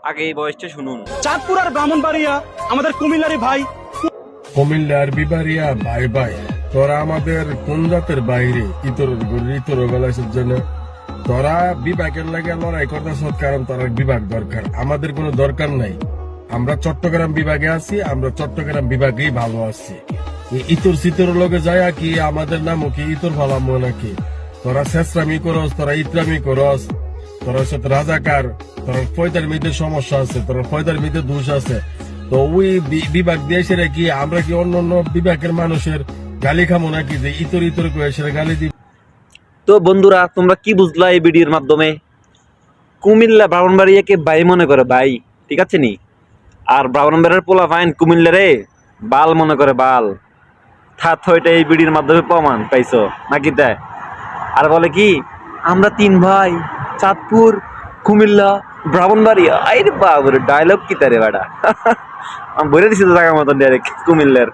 আগে এই বয়সটা শুনুন। চাঁদপুর আর ব্রাহ্মণবাড়িয়া আমাদের কুমিল্লারই ভাই। কুমিল্লার বিবারিয়া ভাই ভাই, তোরা আমাদের কোন জাতের বাইরে ইতর গলাইছের জন্য তোরা বিভাগের লাগে লড়াই করতেছ, কারণ তোরা বিভাগ দরকার, আমাদের কোনো দরকার নাই। আমরা চট্টগ্রাম বিভাগে আছি, আমরা চট্টগ্রাম বিভাগেই ভালো আছি। ইতর সিতর লগে যায় কি আমাদের নামও কি ইতর ভালামো নাকি? তোরা শেষরামি করস, তোরা ইতরামি করস, তোরা সাথে রাজাকার, তোর ফয়দার মধ্যে সমস্যা আছে, তোর ফয়দার মধ্যে দোষ আছে। তো ওই বিভাগ দিয়ে সেটা কি আমরা কি অন্য অন্য বিভাগের মানুষের গালি খামো নাকি যে ইতর ইতর করে সেটা গালি দিব? তো বন্ধুরা, তোমরা কি বুঝলা এই ভিডিওর মাধ্যমে? কুমিল্লা ব্রাহ্মণবাড়িয়াকে ভাই মনে করে, ভাই, ঠিক আছে নি? আর ব্রাহ্মণবাড়িয়ার পোলা ফাইন কুমিল্লারে বাল মনে করে, বাল। ওইটা এই ভিডিওর মাধ্যমে প্রমাণ পাইছো নাকি? তাই আর বলে কি আমরা তিন ভাই, চাঁদপুর, কুমিল্লা, ব্রাহ্মণবাড়িয়া। আরে বাবরে, ডায়লগ কি তারে বেটা! আমি বলে দিছি তো জায়গা মতন ডাইরেক্ট কুমিল্লার।